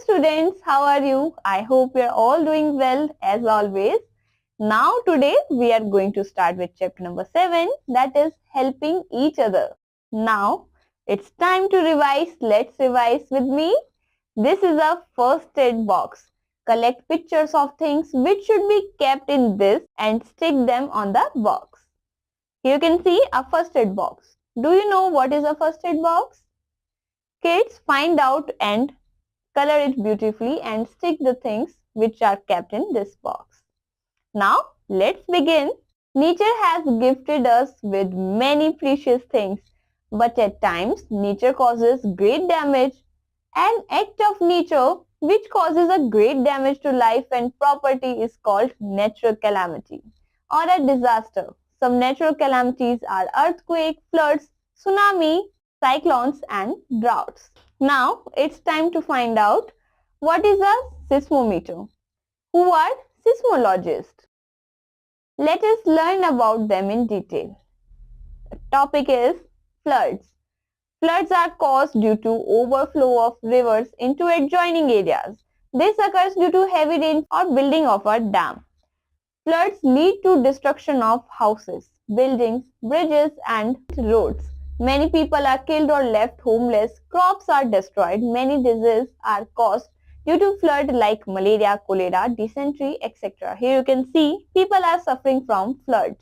students, how are you? I hope we are all doing well as always. Now today we are going to start with chapter number 7, that is helping each other. Now it's time to revise. Let's revise with me. This is a first aid box. Collect pictures of things which should be kept in this and stick them on the box. Here you can see a first aid box. Do you know what is a first aid box? Kids, find out and color it beautifully and stick the things which are kept in this box. Now let's begin. Nature has gifted us with many precious things, but at times nature causes great damage. An act of nature which causes a great damage to life and property is called natural calamity or a disaster. Some natural calamities are earthquake, floods, tsunami, cyclones and droughts. Now it's time to find out what is a seismometer. Who are seismologists? Let us learn about them in detail. The topic is floods. Floods are caused due to overflow of rivers into adjoining areas. This occurs due to heavy rain or building of a dam. Floods lead to destruction of houses, buildings, bridges and roads. Many people are killed or left homeless, crops are destroyed, many diseases are caused due to flood like malaria, cholera, dysentery, etc. Here you can see people are suffering from flood.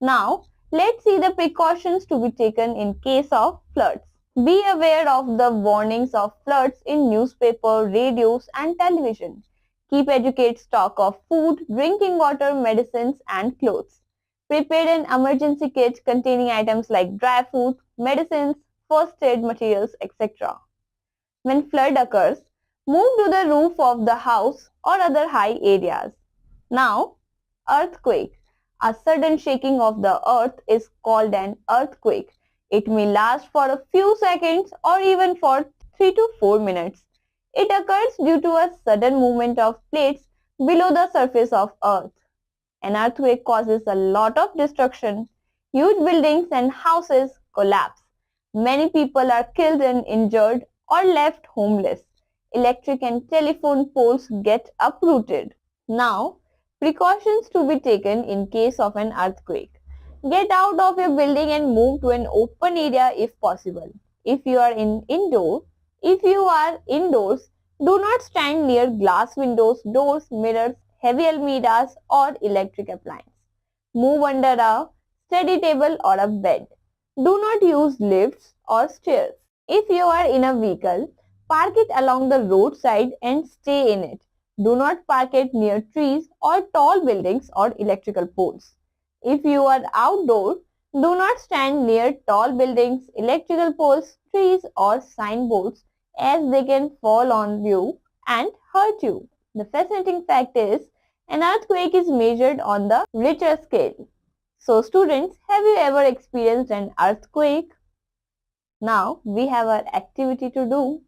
Now, let's see the precautions to be taken in case of floods. Be aware of the warnings of floods in newspaper, radios and television. Keep adequate stock of food, drinking water, medicines and clothes. Prepare an emergency kit containing items like dry food, medicines, first aid materials, etc. When flood occurs, move to the roof of the house or other high areas. Now, earthquake. A sudden shaking of the earth is called an earthquake. It may last for a few seconds or even for 3 to 4 minutes. It occurs due to a sudden movement of plates below the surface of earth. An earthquake causes a lot of destruction. Huge buildings and houses collapse. Many people are killed and injured or left homeless. Electric and telephone poles get uprooted. Now, precautions to be taken in case of an earthquake. Get out of your building and move to an open area if possible. If you are indoors, do not stand near glass windows, doors, mirrors, heavy almirahs or electric appliances. Move under a study table or a bed. Do not use lifts or stairs. If you are in a vehicle, park it along the roadside and stay in it. Do not park it near trees or tall buildings or electrical poles. If you are outdoors, do not stand near tall buildings, electrical poles, trees or signboards as they can fall on you and hurt you. The fascinating fact is, an earthquake is measured on the Richter scale. So students, have you ever experienced an earthquake? Now we have our activity to do.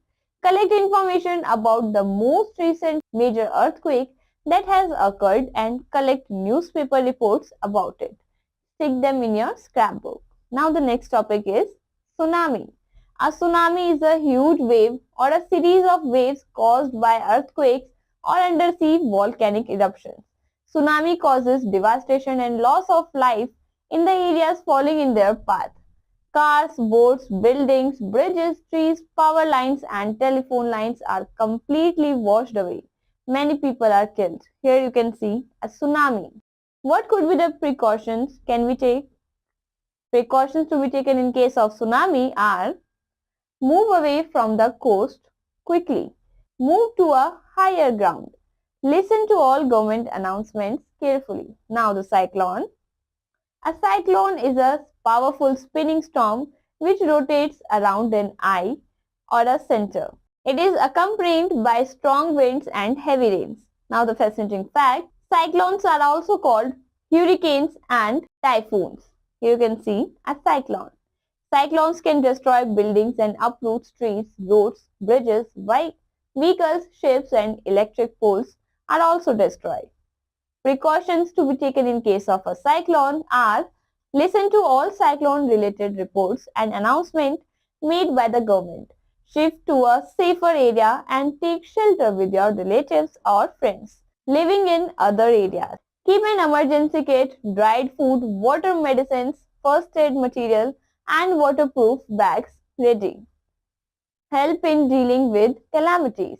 Collect information about the most recent major earthquake that has occurred and collect newspaper reports about it. Stick them in your scrapbook. Now the next topic is tsunami. A tsunami is a huge wave or a series of waves caused by earthquakes or undersea volcanic eruptions. Tsunami causes devastation and loss of life in the areas falling in their path. Cars, boats, buildings, bridges, trees, power lines and telephone lines are completely washed away. Many people are killed. Here you can see a tsunami. What could be the precautions can we take? Precautions to be taken in case of tsunami are: move away from the coast quickly. Move to a higher ground. Listen to all government announcements carefully. Now the cyclone. A cyclone is a powerful spinning storm which rotates around an eye or a center. It is accompanied by strong winds and heavy rains. Now the fascinating fact, cyclones are also called hurricanes and typhoons. Here you can see a cyclone. Cyclones can destroy buildings and uproot trees, roads, bridges, vehicles, ships and electric poles are also destroyed. Precautions to be taken in case of a cyclone are: listen to all cyclone related reports and announcements made by the government. shift to a safer area and take shelter with your relatives or friends living in other areas. Keep an emergency kit, dried food, water medicines, first aid material and waterproof bags ready. Help in dealing with calamities.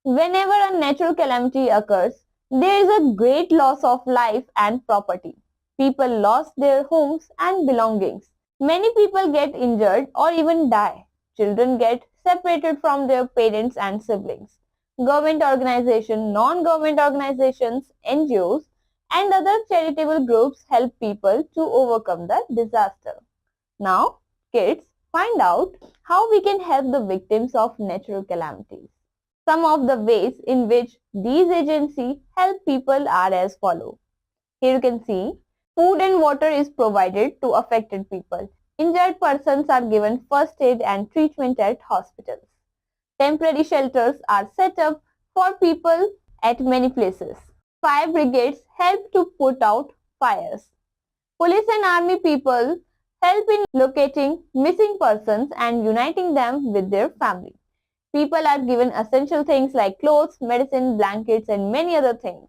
Whenever a natural calamity occurs, there is a great loss of life and property. People lost their homes and belongings. Many people get injured or even die. Children get separated from their parents and siblings. Government organizations, non-government organizations, NGOs, and other charitable groups help people to overcome the disaster. Now, kids, find out how we can help the victims of natural calamities. Some of the ways in which these agencies help people are as follow. Here you can see food and water is provided to affected people. Injured persons are given first aid and treatment at hospitals. Temporary shelters are set up for people at many places. Fire brigades help to put out fires. Police and army people help in locating missing persons and uniting them with their family. People are given essential things like clothes, medicine, blankets and many other things.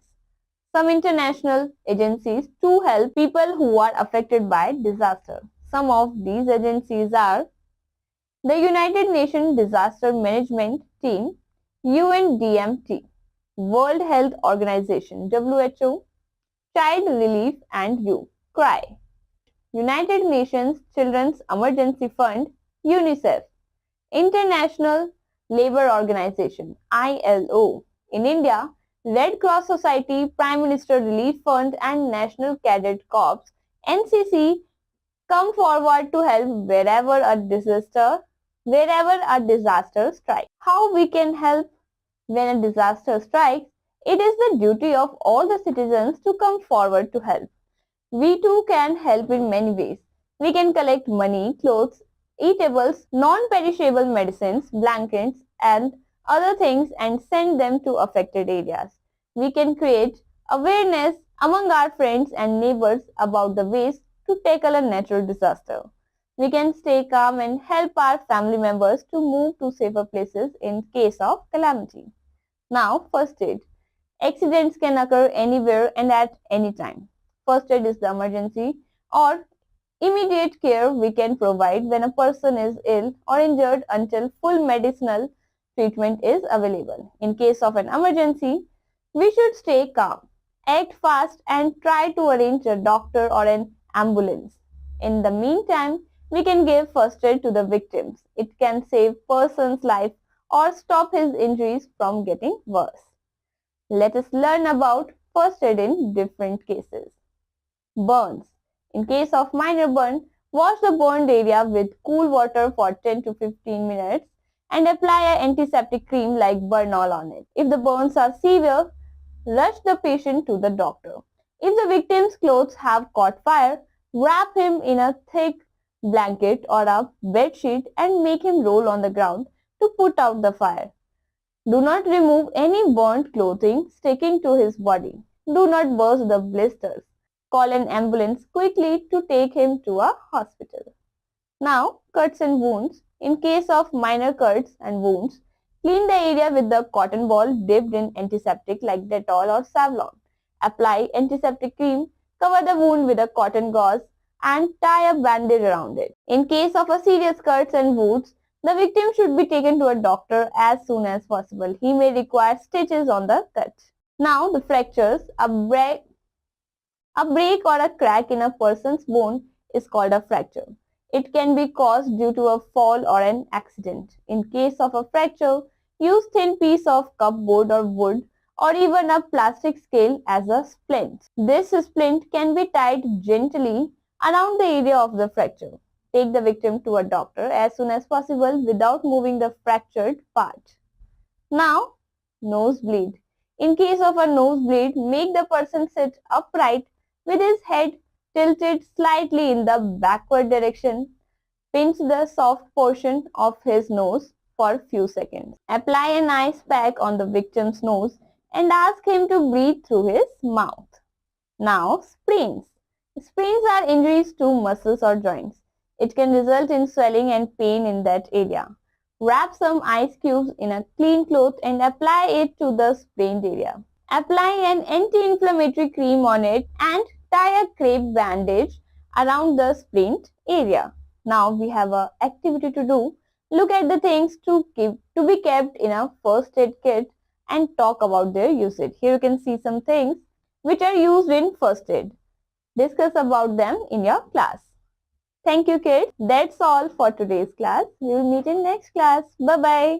Some international agencies too help people who are affected by disaster. Some of these agencies are the United Nations Disaster Management Team, UNDMT, World Health Organization, WHO, Child Relief and You, CRY, United Nations Children's Emergency Fund, UNICEF, International Labour Organization, ILO. In India, Red Cross Society, Prime Minister Relief Fund and National Cadet Corps, NCC, come forward to help wherever a disaster strikes. How we can help when a disaster strikes? It is the duty of all the citizens to come forward to help. We too can help in many ways. We can collect money, clothes, eatables, non-perishable medicines, blankets and other things and send them to affected areas. We can create awareness among our friends and neighbors about the ways to tackle a natural disaster. We can stay calm and help our family members to move to safer places in case of calamity. Now, first aid. Accidents can occur anywhere and at any time. First aid is the emergency or immediate care we can provide when a person is ill or injured until full medicinal treatment is available. In case of an emergency, we should stay calm, act fast and try to arrange a doctor or an ambulance. In the meantime, we can give first aid to the victims. It can save person's life or stop his injuries from getting worse. Let us learn about first aid in different cases. Burns. In case of minor burn, wash the burned area with cool water for 10 to 15 minutes and apply an antiseptic cream like Bernol on it. If the burns are severe, rush the patient to the doctor. If the victim's clothes have caught fire, wrap him in a thick blanket or a bed sheet and make him roll on the ground to put out the fire. Do not remove any burnt clothing sticking to his body. Do not burst the blisters. Call an ambulance quickly to take him to a hospital. Now, cuts and wounds. In case of minor cuts and wounds, clean the area with the cotton ball dipped in antiseptic like Dettol or Savlon. Apply antiseptic cream, cover the wound with a cotton gauze and tie a bandage around it. In case of a serious cuts and wounds, the victim should be taken to a doctor as soon as possible. He may require stitches on the cut. Now, the fractures. A break or a crack in a person's bone is called a fracture. It can be caused due to a fall or an accident. In case of a fracture, use thin piece of cupboard or wood or even a plastic scale as a splint. This splint can be tied gently around the area of the fracture. Take the victim to a doctor as soon as possible without moving the fractured part. Now, nosebleed. In case of a nosebleed, make the person sit upright with his head tilted slightly in the backward direction. Pinch the soft portion of his nose for a few seconds. Apply an ice pack on the victim's nose and ask him to breathe through his mouth. Now, sprains. Sprains are injuries to muscles or joints. It can result in swelling and pain in that area. Wrap some ice cubes in a clean cloth and apply it to the sprained area. Apply an anti-inflammatory cream on it and tie a crepe bandage around the sprained area. Now we have an activity to do. Look at the things to be kept in a first aid kit and talk about their usage. Here you can see some things which are used in first aid. Discuss about them in your class. Thank you, kids. That's all for today's class. We will meet in next class. Bye-bye.